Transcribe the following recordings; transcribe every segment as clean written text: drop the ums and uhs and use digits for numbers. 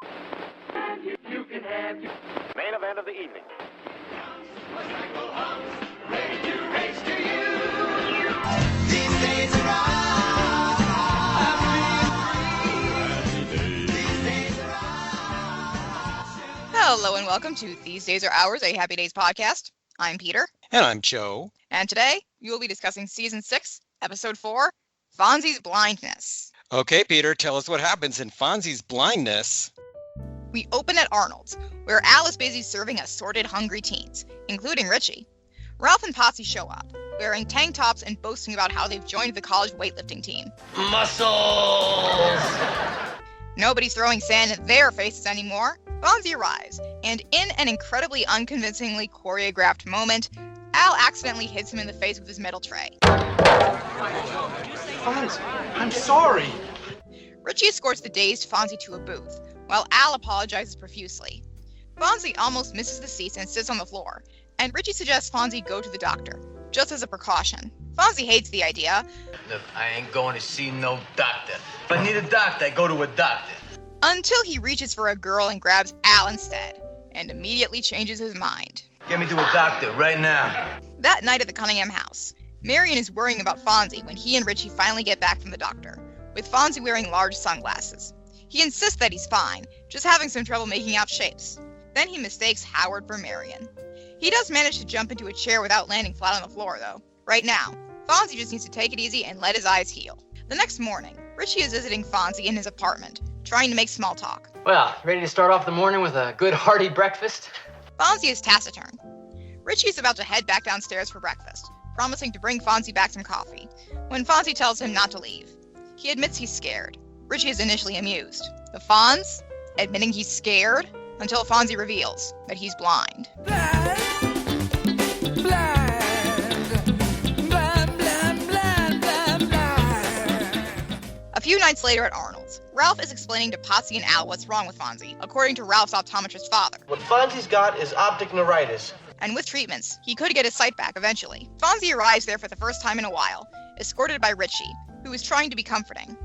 Main event of the evening. Hello and welcome to These Days Are Ours, a Happy Days podcast. I'm Peter. And I'm Joe. And today, you will be discussing Season 6, Episode 4, Fonzie's Blindness. Okay, Peter, tell us what happens in Fonzie's Blindness. We open at Arnold's, where Al is busy serving assorted hungry teens, including Richie. Ralph and Potsy show up, wearing tank tops and boasting about how they've joined the college weightlifting team. Muscles! Nobody's throwing sand at their faces anymore. Fonzie arrives, and in an incredibly unconvincingly choreographed moment, Al accidentally hits him in the face with his metal tray. Fonz, I'm sorry. Richie escorts the dazed Fonzie to a booth, while Al apologizes profusely. Fonzie almost misses the seats and sits on the floor, and Richie suggests Fonzie go to the doctor, just as a precaution. Fonzie hates the idea. Look, I ain't going to see no doctor. If I need a doctor, I go to a doctor. Until he reaches for a girl and grabs Al instead, and immediately changes his mind. Get me to a doctor right now. That night at the Cunningham house, Marion is worrying about Fonzie when he and Richie finally get back from the doctor, with Fonzie wearing large sunglasses. He insists that he's fine, just having some trouble making out shapes. Then he mistakes Howard for Marion. He does manage to jump into a chair without landing flat on the floor, though. Right now, Fonzie just needs to take it easy and let his eyes heal. The next morning, Richie is visiting Fonzie in his apartment, trying to make small talk. Well, ready to start off the morning with a good hearty breakfast? Fonzie is taciturn. Richie is about to head back downstairs for breakfast, promising to bring Fonzie back some coffee, when Fonzie tells him not to leave. He admits he's scared. Richie is initially amused. The Fonz? Admitting he's scared? Until Fonzie reveals that he's blind. A few nights later at Arnold's, Ralph is explaining to Potsy and Al what's wrong with Fonzie, according to Ralph's optometrist father. What Fonzie's got is optic neuritis. And with treatments, he could get his sight back eventually. Fonzie arrives there for the first time in a while, escorted by Richie, who is trying to be comforting.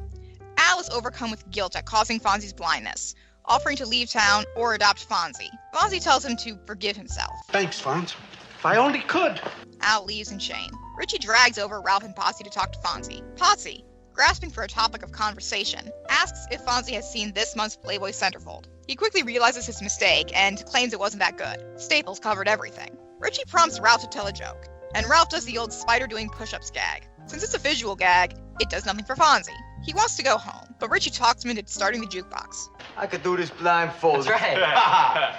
Al is overcome with guilt at causing Fonzie's blindness, offering to leave town or adopt Fonzie. Fonzie tells him to forgive himself. Thanks, Fonz. If I only could. Al leaves in shame. Richie drags over Ralph and Potsy to talk to Fonzie. Potsy, grasping for a topic of conversation, asks if Fonzie has seen this month's Playboy centerfold. He quickly realizes his mistake and claims it wasn't that good. Staples covered everything. Richie prompts Ralph to tell a joke, and Ralph does the old spider doing push-ups gag. Since it's a visual gag, it does nothing for Fonzie. He wants to go home, but Richie talks him into starting the jukebox. I could do this blindfolded. That's right.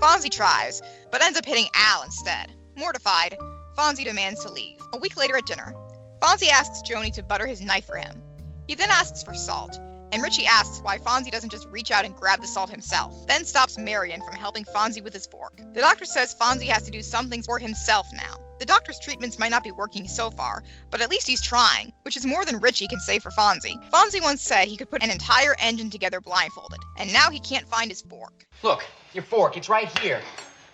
Fonzie tries, but ends up hitting Al instead. Mortified, Fonzie demands to leave. A week later at dinner, Fonzie asks Joni to butter his knife for him. He then asks for salt, and Richie asks why Fonzie doesn't just reach out and grab the salt himself, then stops Marion from helping Fonzie with his fork. The doctor says Fonzie has to do some things for himself now. The doctor's treatments might not be working so far, but at least he's trying, which is more than Richie can say for Fonzie. Fonzie once said he could put an entire engine together blindfolded, and now he can't find his fork. Look, your fork, it's right here.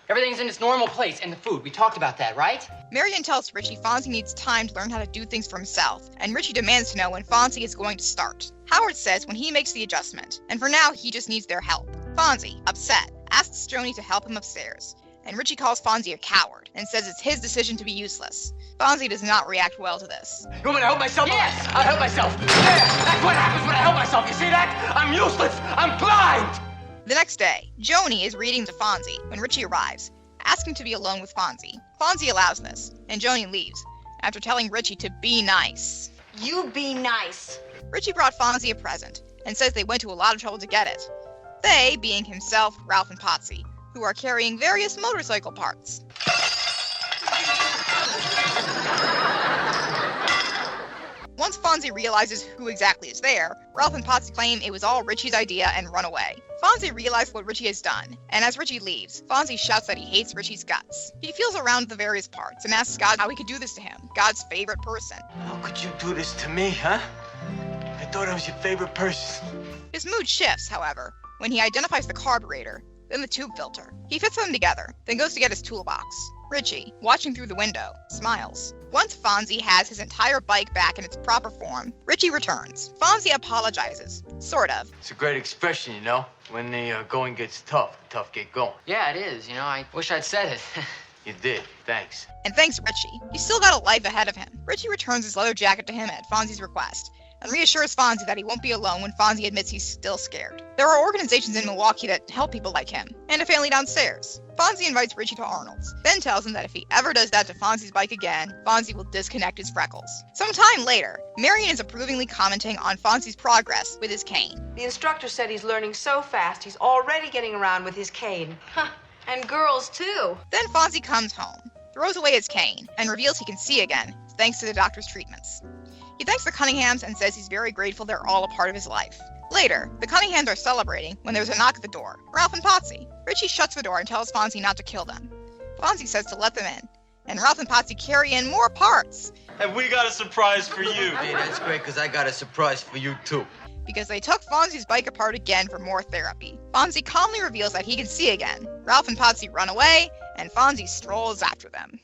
Everything's in its normal place, and the food. We talked about that, right? Marion tells Richie Fonzie needs time to learn how to do things for himself, and Richie demands to know when Fonzie is going to start. Howard says when he makes the adjustment, and for now he just needs their help. Fonzie, upset, asks Joni to help him upstairs, and Richie calls Fonzie a coward and says it's his decision to be useless. Fonzie does not react well to this. You want me to help myself? Yes! I'll help myself. Yeah, that's what happens when I help myself. You see that? I'm useless. I'm blind. The next day, Joni is reading to Fonzie when Richie arrives, asking to be alone with Fonzie. Fonzie allows this, and Joni leaves, after telling Richie to be nice. You be nice. Richie brought Fonzie a present, and says they went to a lot of trouble to get it. They being himself, Ralph, and Potsy, who are carrying various motorcycle parts. Once Fonzie realizes who exactly is there, Ralph and Potsy claim it was all Richie's idea and run away. Fonzie realizes what Richie has done, and as Richie leaves, Fonzie shouts that he hates Richie's guts. He feels around the various parts and asks God how he could do this to him, God's favorite person. How could you do this to me, huh? I thought I was your favorite person. His mood shifts, however, when he identifies the carburetor, then the tube filter. He fits them together, then goes to get his toolbox. Richie, watching through the window, smiles. Once Fonzie has his entire bike back in its proper form, Richie returns. Fonzie apologizes, sort of. It's a great expression, you know? When the going gets tough, the tough get going. Yeah, it is. You know, I wish I'd said it. You did. Thanks. And thanks, Richie. He's still got a life ahead of him. Richie returns his leather jacket to him at Fonzie's request, and reassures Fonzie that he won't be alone when Fonzie admits he's still scared. There are organizations in Milwaukee that help people like him, and a family downstairs. Fonzie invites Richie to Arnold's, then tells him that if he ever does that to Fonzie's bike again, Fonzie will disconnect his freckles. Some time later, Marion is approvingly commenting on Fonzie's progress with his cane. The instructor said he's learning so fast he's already getting around with his cane. Huh. And girls, too. Then Fonzie comes home, throws away his cane, and reveals he can see again, thanks to the doctor's treatments. He thanks the Cunninghams and says he's very grateful they're all a part of his life. Later, the Cunninghams are celebrating when there's a knock at the door. Ralph and Potsy. Richie shuts the door and tells Fonzie not to kill them. Fonzie says to let them in, and Ralph and Potsy carry in more parts. And we got a surprise for you. Hey, that's great, because I got a surprise for you, too. Because they took Fonzie's bike apart again for more therapy. Fonzie calmly reveals that he can see again. Ralph and Potsy run away, and Fonzie strolls after them.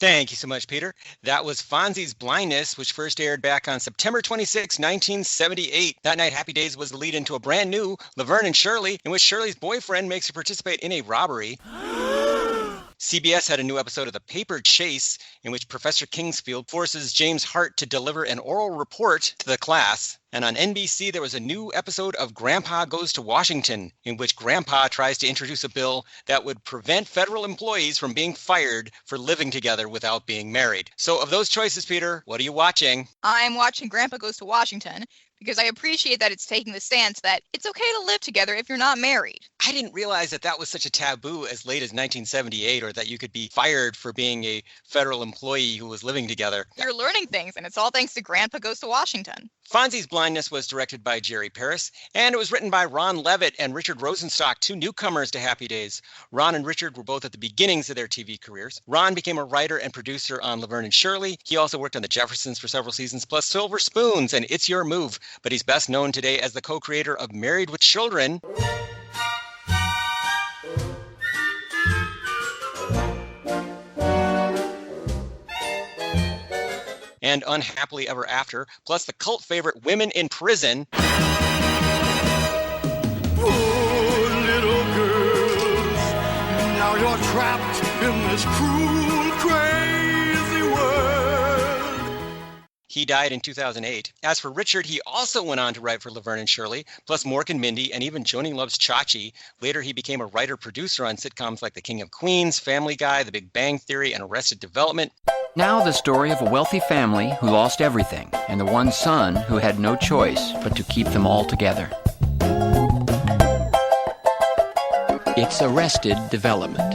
Thank you so much, Peter. That was Fonzie's Blindness, which first aired back on September 26, 1978. That night, Happy Days was the lead into a brand new Laverne and Shirley, in which Shirley's boyfriend makes her participate in a robbery. CBS had a new episode of The Paper Chase, in which Professor Kingsfield forces James Hart to deliver an oral report to the class. And on NBC, there was a new episode of Grandpa Goes to Washington, in which Grandpa tries to introduce a bill that would prevent federal employees from being fired for living together without being married. So of those choices, Peter, what are you watching? I'm watching Grandpa Goes to Washington, because I appreciate that it's taking the stance that it's okay to live together if you're not married. I didn't realize that that was such a taboo as late as 1978, or that you could be fired for being a federal employee who was living together. You're learning things, and it's all thanks to Grandpa Goes to Washington. Fonzie's Blindness was directed by Jerry Paris, and it was written by Ron Levitt and Richard Rosenstock, two newcomers to Happy Days. Ron and Richard were both at the beginnings of their TV careers. Ron became a writer and producer on Laverne and Shirley. He also worked on The Jeffersons for several seasons, plus Silver Spoons and It's Your Move. But he's best known today as the co-creator of Married with Children. And Unhappily Ever After, plus the cult favorite Women in Prison. Oh, little girls, now you're trapped in this cruel, crazy world. He died in 2008. As for Richard, he also went on to write for Laverne and Shirley, plus Mork and Mindy, and even Joni Loves Chachi. Later, he became a writer-producer on sitcoms like The King of Queens, Family Guy, The Big Bang Theory, and Arrested Development. Now the story of a wealthy family who lost everything, and the one son who had no choice but to keep them all together. It's Arrested Development.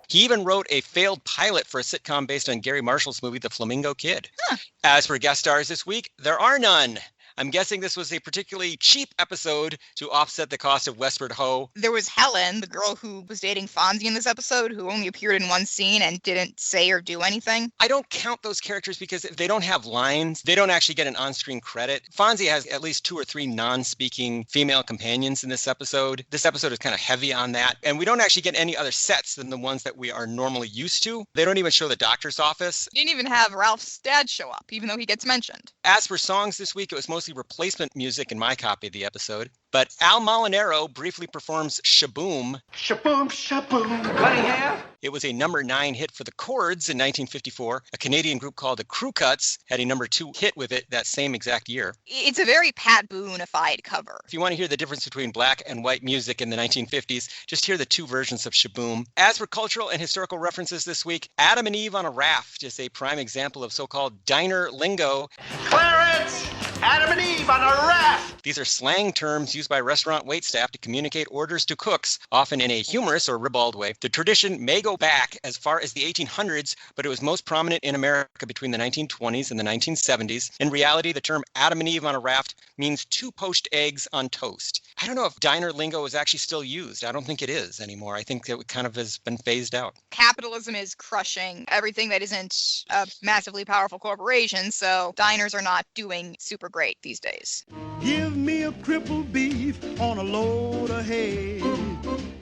He even wrote a failed pilot for a sitcom based on Gary Marshall's movie, The Flamingo Kid. Huh. As for guest stars this week, there are none. I'm guessing this was a particularly cheap episode to offset the cost of Westward Ho. There was Helen, the girl who was dating Fonzie in this episode, who only appeared in one scene and didn't say or do anything. I don't count those characters because if they don't have lines, they don't actually get an on-screen credit. Fonzie has at least 2 or 3 non-speaking female companions in this episode. This episode is kind of heavy on that. And we don't actually get any other sets than the ones that we are normally used to. They don't even show the doctor's office. Didn't even have Ralph's dad show up, even though he gets mentioned. As for songs this week, it was mostly replacement music in my copy of the episode. But Al Molinaro briefly performs Shaboom. Shaboom, shaboom. Cunningham? It was a number 9 hit for the Chords in 1954. A Canadian group called the Crew Cuts had a number 2 hit with it that same exact year. It's a very Pat Boone-ified cover. If you want to hear the difference between black and white music in the 1950s, just hear the 2 versions of Shaboom. As for cultural and historical references this week, Adam and Eve on a Raft is a prime example of so-called diner lingo. Clarence! Adam and Eve on a raft! These are slang terms used by restaurant waitstaff to communicate orders to cooks, often in a humorous or ribald way. The tradition may go back as far as the 1800s, but it was most prominent in America between the 1920s and the 1970s. In reality, the term Adam and Eve on a raft means 2 poached eggs on toast. I don't know if diner lingo is actually still used. I don't think it is anymore. I think it kind of has been phased out. Capitalism is crushing everything that isn't a massively powerful corporation, so diners are not doing super great these days. Give me a crippled beef on a load of hay.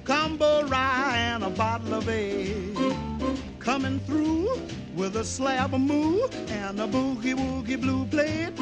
combo rye and a bottle of ale. Coming through with a slab of moo and a boogie-woogie blue plate.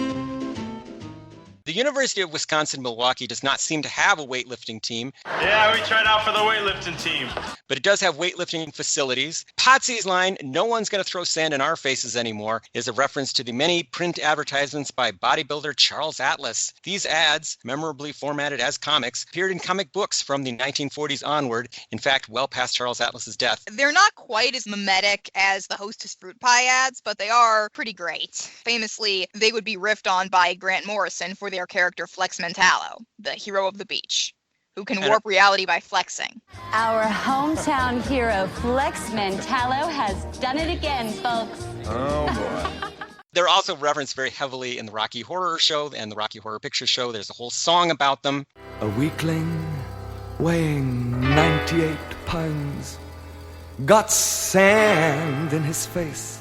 The University of Wisconsin-Milwaukee does not seem to have a weightlifting team. Yeah, we tried out for the weightlifting team. But it does have weightlifting facilities. Potsy's line, "No one's going to throw sand in our faces anymore," is a reference to the many print advertisements by bodybuilder Charles Atlas. These ads, memorably formatted as comics, appeared in comic books from the 1940s onward, in fact, well past Charles Atlas's death. They're not quite as mimetic as the Hostess fruit pie ads, but they are pretty great. Famously, they would be riffed on by Grant Morrison for their character Flex Mentallo, the hero of the beach, who can warp reality by flexing. Our hometown hero, Flex Mentallo, has done it again, folks. Oh, boy. They're also referenced very heavily in the Rocky Horror Show and the Rocky Horror Picture Show. There's a whole song about them. A weakling weighing 98 pounds got sand in his face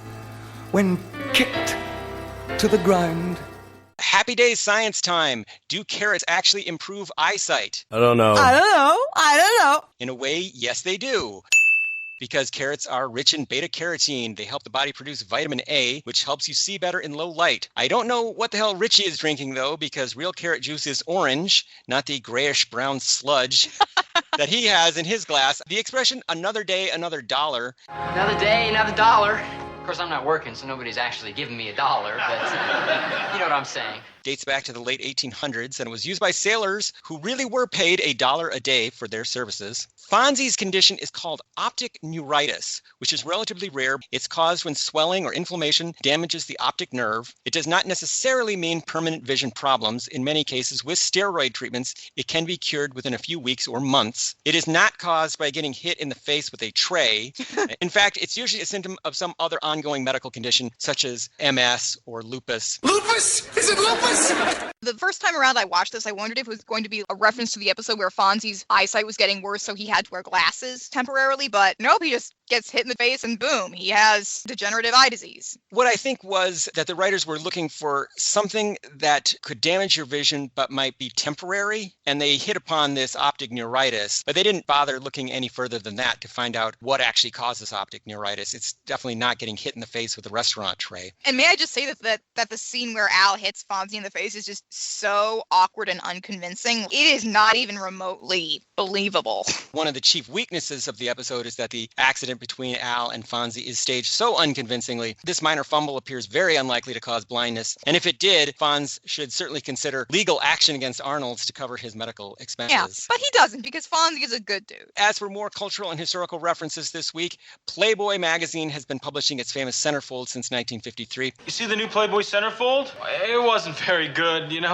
when kicked to the ground. Happy Days science time. Do carrots actually improve eyesight? I don't know. In a way, yes, they do. Because carrots are rich in beta-carotene. They help the body produce vitamin A, which helps you see better in low light. I don't know what the hell Richie is drinking, though, because real carrot juice is orange, not the grayish-brown sludge that he has in his glass. The expression, "another day, another dollar." Another day, another dollar. Of course, I'm not working, so nobody's actually giving me $1, but you know what I'm saying. Dates back to the late 1800s, and it was used by sailors who really were paid $1 a day for their services. Fonzie's condition is called optic neuritis, which is relatively rare. It's caused when swelling or inflammation damages the optic nerve. It does not necessarily mean permanent vision problems. In many cases, with steroid treatments, it can be cured within a few weeks or months. It is not caused by getting hit in the face with a tray. In fact, it's usually a symptom of some other ongoing medical condition, such as MS or lupus. Lupus? Is it lupus? The first time around I watched this, I wondered if it was going to be a reference to the episode where Fonzie's eyesight was getting worse, so he had to wear glasses temporarily, but nope, he just gets hit in the face and boom, he has degenerative eye disease. What I think was that the writers were looking for something that could damage your vision but might be temporary, and they hit upon this optic neuritis, but they didn't bother looking any further than that to find out what actually causes optic neuritis. It's definitely not getting hit in the face with a restaurant tray. And may I just say that the scene where Al hits Fonzie in the face is just so awkward and unconvincing. It is not even remotely believable. One of the chief weaknesses of the episode is that the accident between Al and Fonzie is staged so unconvincingly. This minor fumble appears very unlikely to cause blindness, and if it did, Fonz should certainly consider legal action against Arnold's to cover his medical expenses. Yeah, but he doesn't, because Fonzie is a good dude. As for more cultural and historical references this week, Playboy magazine has been publishing its famous centerfold since 1953. You see the new Playboy centerfold? It wasn't very good, you know.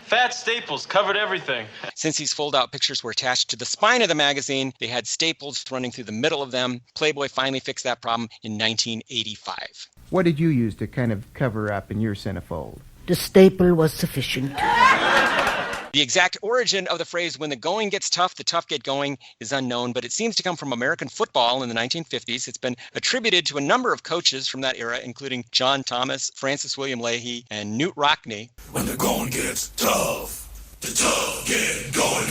Fat staples covered everything. Since these fold-out pictures were attached to the spine of the magazine, they had staples running through the middle of them. Playboy finally fixed that problem in 1985. What did you use to kind of cover up in your centerfold? The staple was sufficient. The exact origin of the phrase, "when the going gets tough, the tough get going," is unknown, but it seems to come from American football in the 1950s. It's been attributed to a number of coaches from that era, including John Thomas, Francis William Leahy, and Newt Rockne. When the going gets tough, the tough get going.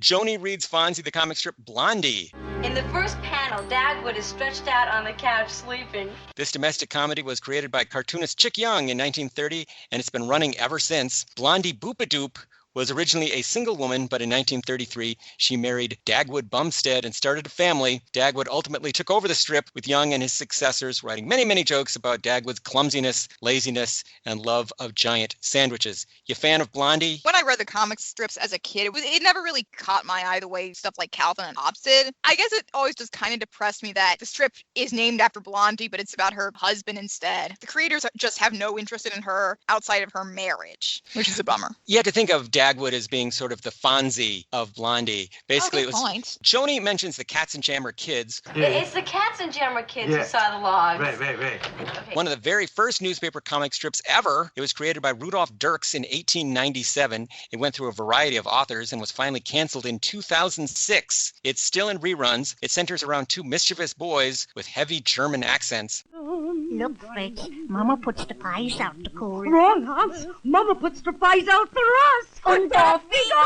Joni reads Fonzie the comic strip Blondie. In the first panel, Dagwood is stretched out on the couch sleeping. This domestic comedy was created by cartoonist Chick Young in 1930, and it's been running ever since. Blondie Boopadoop was originally a single woman, but in 1933, she married Dagwood Bumstead and started a family. Dagwood ultimately took over the strip with Young and his successors, writing many, many jokes about Dagwood's clumsiness, laziness, and love of giant sandwiches. You a fan of Blondie? When I read the comic strips as a kid, it never really caught my eye the way stuff like Calvin and Hobbes did. I guess it always just kind of depressed me that the strip is named after Blondie, but it's about her husband instead. The creators just have no interest in her outside of her marriage, which is a bummer. You have to think of Dagwood as being sort of the Fonzie of Blondie. Basically, it was. Point. Joni mentions the Katzenjammer Kids. It's the Katzenjammer Kids who saw the logs. Right. Okay. One of the very first newspaper comic strips ever. It was created by Rudolph Dirks in 1897. It went through a variety of authors and was finally canceled in 2006. It's still in reruns. It centers around two mischievous boys with heavy German accents. Look, Fritz, Mama puts the pies out to cool. Wrong, Hans. Mama puts the pies out for us. And off we go.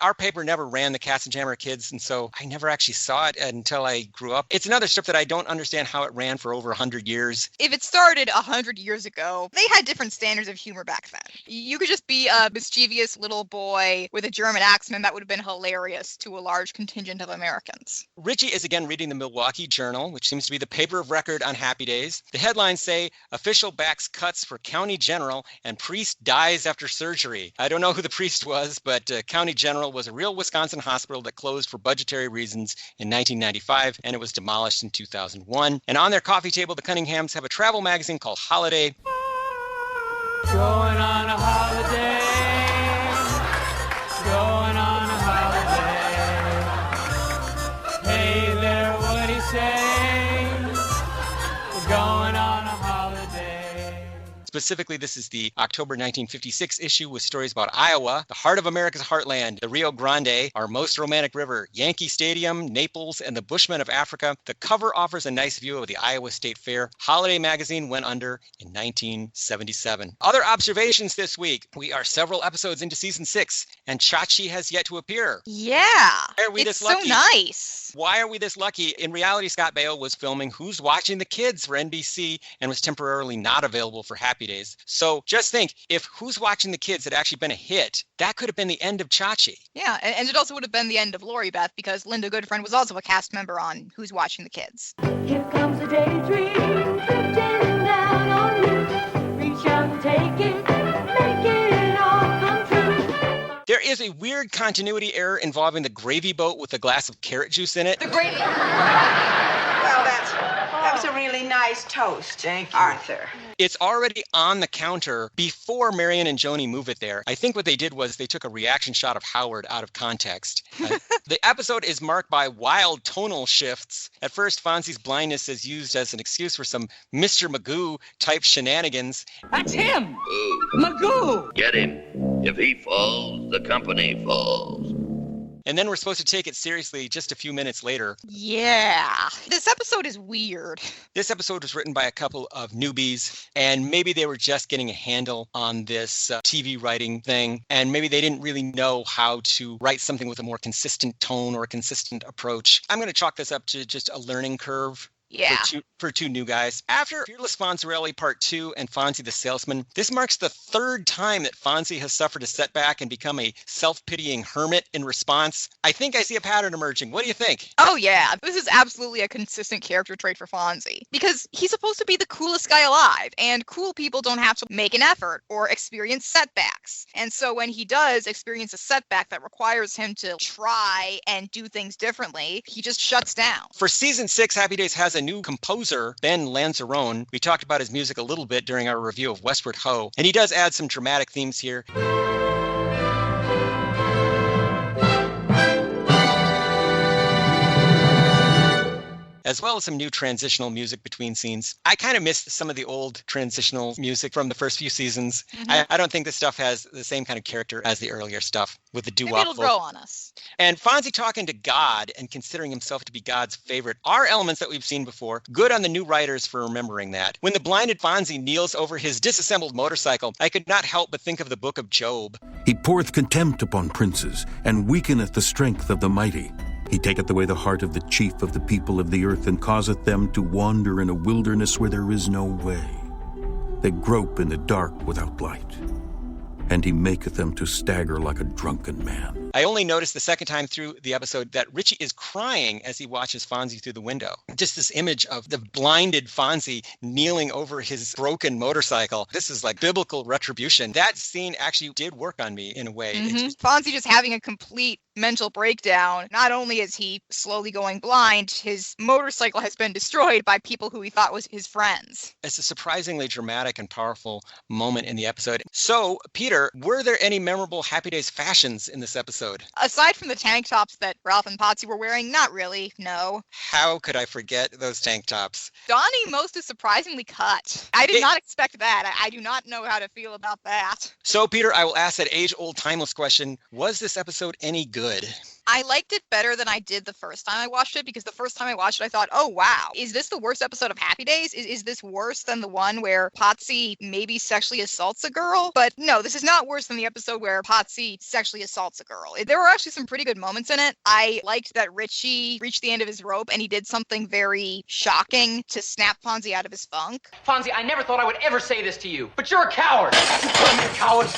Our paper never ran the Katzenjammer Kids, and so I never actually saw it until I grew up. It's another strip that I don't understand how it ran for over 100 years. If it started 100 years ago, they had different standards of humor back then. You could just be a mischievous little boy with a German accent that would have been hilarious to a large contingent of Americans. Richie is again reading the Milwaukee Journal, which seems to be the paper of record on Happy Days. The headlines say, official backs cuts for county general and priest dies after surgery. I don't know who the priest was, but county general was a real Wisconsin hospital that closed for budgetary reasons in 1995, and it was demolished in 2001. And on their coffee table, the Cunninghams have a travel magazine called Holiday. Going on a holiday. Going on a holiday. Hey there, what do you say? We're going on a holiday. Specifically, this is the October 1956 issue with stories about Iowa, the heart of America's heartland, the Rio Grande, our most romantic river, Yankee Stadium, Naples, and the Bushmen of Africa. The cover offers a nice view of the Iowa State Fair. Holiday magazine went under in 1977. Other observations this week. We are several episodes into season 6, and Chachi has yet to appear. Yeah, Why are we it's this lucky? so nice. Why are we this lucky? In reality, Scott Baio was filming Who's Watching the Kids for NBC and was temporarily not available for Happy Days. So just think, if Who's Watching the Kids had actually been a hit, that could have been the end of Chachi. Yeah, and it also would have been the end of Lori Beth because Linda Goodfriend was also a cast member on Who's Watching the Kids. Here comes a daydream, drifting down on you. Reach out and take it, make it all come true. There is a weird continuity error involving the gravy boat with a glass of carrot juice in it. The gravy. Well, that was a really nice toast. Thank you. Arthur. It's already on the counter before Marion and Joni move it there. I think what they did was they took a reaction shot of Howard out of context. The episode is marked by wild tonal shifts. At first, Fonzie's blindness is used as an excuse for some Mr. Magoo type shenanigans. That's him! Magoo! Get him. If he falls, the company falls. And then we're supposed to take it seriously just a few minutes later. Yeah, this episode is weird. This episode was written by a couple of newbies, and maybe they were just getting a handle on this TV writing thing, and maybe they didn't really know how to write something with a more consistent tone or a consistent approach. I'm going to chalk this up to just a learning curve. Yeah. For two new guys. After Fearless Fonzarelli Part 2 and Fonzie the Salesman, this marks the third time that Fonzie has suffered a setback and become a self-pitying hermit in response. I think I see a pattern emerging. What do you think? Oh yeah, this is absolutely a consistent character trait for Fonzie. Because he's supposed to be the coolest guy alive, and cool people don't have to make an effort or experience setbacks. And so when he does experience a setback that requires him to try and do things differently, he just shuts down. For season 6, Happy Days has a new composer, Ben Lanzarone. We talked about his music a little bit during our review of Westward Ho, and he does add some dramatic themes here. As well as some new transitional music between scenes. I kind of missed some of the old transitional music from the first few seasons. Mm-hmm. I don't think this stuff has the same kind of character as the earlier stuff with the doo-wop. Maybe it'll grow on us. And Fonzie talking to God and considering himself to be God's favorite are elements that we've seen before. Good on the new writers for remembering that. When the blinded Fonzie kneels over his disassembled motorcycle, I could not help but think of the book of Job. He poureth contempt upon princes, and weakeneth the strength of the mighty. He taketh away the heart of the chief of the people of the earth, and causeth them to wander in a wilderness where there is no way. They grope in the dark without light, and he maketh them to stagger like a drunken man. I only noticed the second time through the episode that Richie is crying as he watches Fonzie through the window. Just this image of the blinded Fonzie kneeling over his broken motorcycle. This is like biblical retribution. That scene actually did work on me in a way. Mm-hmm. Fonzie just having a complete mental breakdown. Not only is he slowly going blind, his motorcycle has been destroyed by people who he thought was his friends. It's a surprisingly dramatic and powerful moment in the episode. So, Peter, were there any memorable Happy Days fashions in this episode? Aside from the tank tops that Ralph and Potsy were wearing, not really, no. How could I forget those tank tops? Donnie Most is surprisingly cut. I did not expect that. I do not know how to feel about that. So, Peter, I will ask that age-old timeless question. Was this episode any good? I liked it better than I did the first time I watched it, because the first time I watched it, I thought, oh, wow, is this the worst episode of Happy Days? Is this worse than the one where Potsy maybe sexually assaults a girl? But no, this is not worse than the episode where Potsy sexually assaults a girl. There were actually some pretty good moments in it. I liked that Richie reached the end of his rope and he did something very shocking to snap Fonzie out of his funk. Fonzie, I never thought I would ever say this to you, but you're a coward. You call me a coward.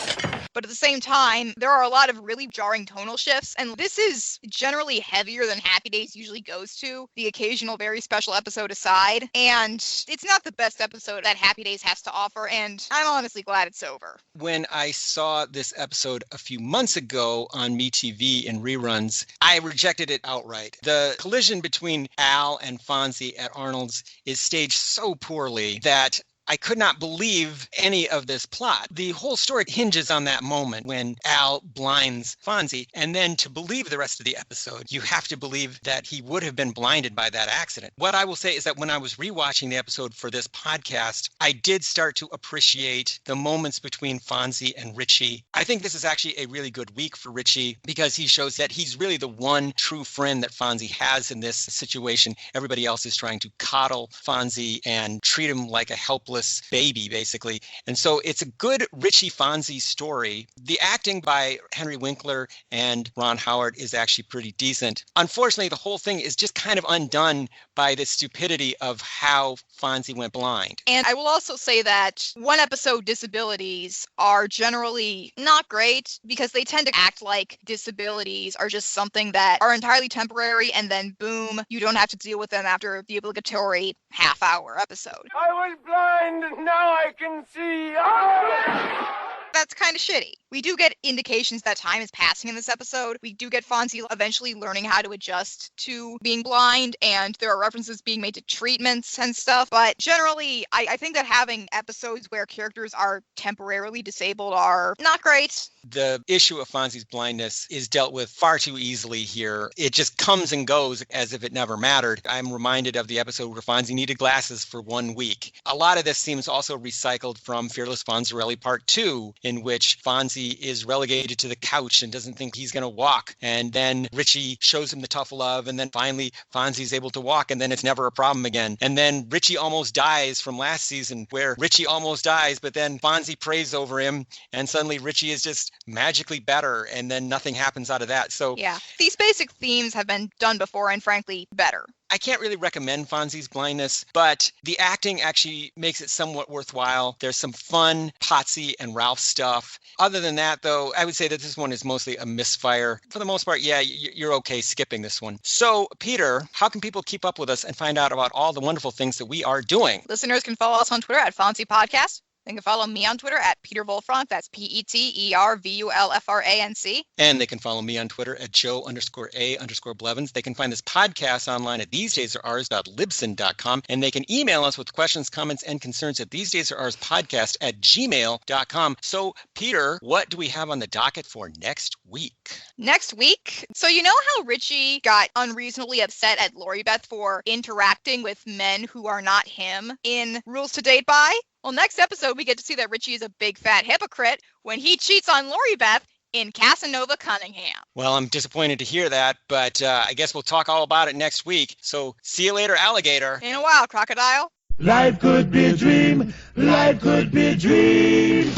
But at the same time, there are a lot of really jarring tonal shifts, and this is generally heavier than Happy Days usually goes to, the occasional very special episode aside, and it's not the best episode that Happy Days has to offer, and I'm honestly glad it's over. When I saw this episode a few months ago on MeTV in reruns, I rejected it outright. The collision between Al and Fonzie at Arnold's is staged so poorly that I could not believe any of this plot. The whole story hinges on that moment when Al blinds Fonzie, and then to believe the rest of the episode, you have to believe that he would have been blinded by that accident. What I will say is that when I was rewatching the episode for this podcast, I did start to appreciate the moments between Fonzie and Richie. I think this is actually a really good week for Richie because he shows that he's really the one true friend that Fonzie has in this situation. Everybody else is trying to coddle Fonzie and treat him like a helpless baby, basically. And so it's a good Richie Fonzie story. The acting by Henry Winkler and Ron Howard is actually pretty decent. Unfortunately, the whole thing is just kind of undone by the stupidity of how Fonzie went blind. And I will also say that one episode disabilities are generally not great because they tend to act like disabilities are just something that are entirely temporary, and then boom, you don't have to deal with them after the obligatory half-hour episode. I was blind, now I can see. Oh! That's kind of shitty. We do get indications that time is passing in this episode. We do get Fonzie eventually learning how to adjust to being blind, and there are references being made to treatments and stuff. But generally, I think that having episodes where characters are temporarily disabled are not great. The issue of Fonzie's blindness is dealt with far too easily here. It just comes and goes as if it never mattered. I'm reminded of the episode where Fonzie needed glasses for 1 week. A lot of this seems also recycled from Fearless Fonzarelli Part 2, in which Fonzie is relegated to the couch and doesn't think he's going to walk. And then Richie shows him the tough love, and then finally Fonzie's able to walk, and then it's never a problem again. And then Richie almost dies from last season, where Richie almost dies, but then Fonzie prays over him, and suddenly Richie is just magically better, and then nothing happens out of that. So yeah, these basic themes have been done before, and frankly, better. I can't really recommend Fonzie's Blindness, but the acting actually makes it somewhat worthwhile. There's some fun Potsy and Ralph stuff. Other than that, though, I would say that this one is mostly a misfire. For the most part, yeah, you're okay skipping this one. So, Peter, how can people keep up with us and find out about all the wonderful things that we are doing? Listeners can follow us on Twitter at Fonzie Podcast. They can follow me on Twitter at Peter Volfranc. That's PeterVulfranc. And they can follow me on Twitter at Joe_A_Blevins. They can find this podcast online at thesedaysaroours.libsyn.com. And they can email us with questions, comments, and concerns at thesedaysaroourspodcast@gmail.com. So, Peter, what do we have on the docket for next week? Next week? So you know how Richie got unreasonably upset at Lori Beth for interacting with men who are not him in Rules to Date By? Well, next episode, we get to see that Richie is a big fat hypocrite when he cheats on Lori Beth in Casanova Cunningham. Well, I'm disappointed to hear that, but I guess we'll talk all about it next week. So see you later, alligator. In a while, crocodile. Life could be a dream. Life could be a dream.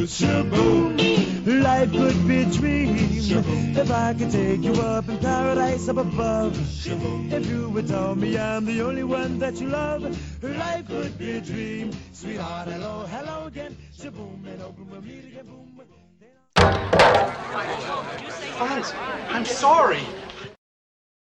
Shaboom. Life could be a dream. If I could take you up in paradise up above. If you would tell me I'm the only one that you love. Life could be a dream. Sweetheart, hello, hello again. Shaboom, and open we'll meet again. Boom. Fonz, I'm sorry.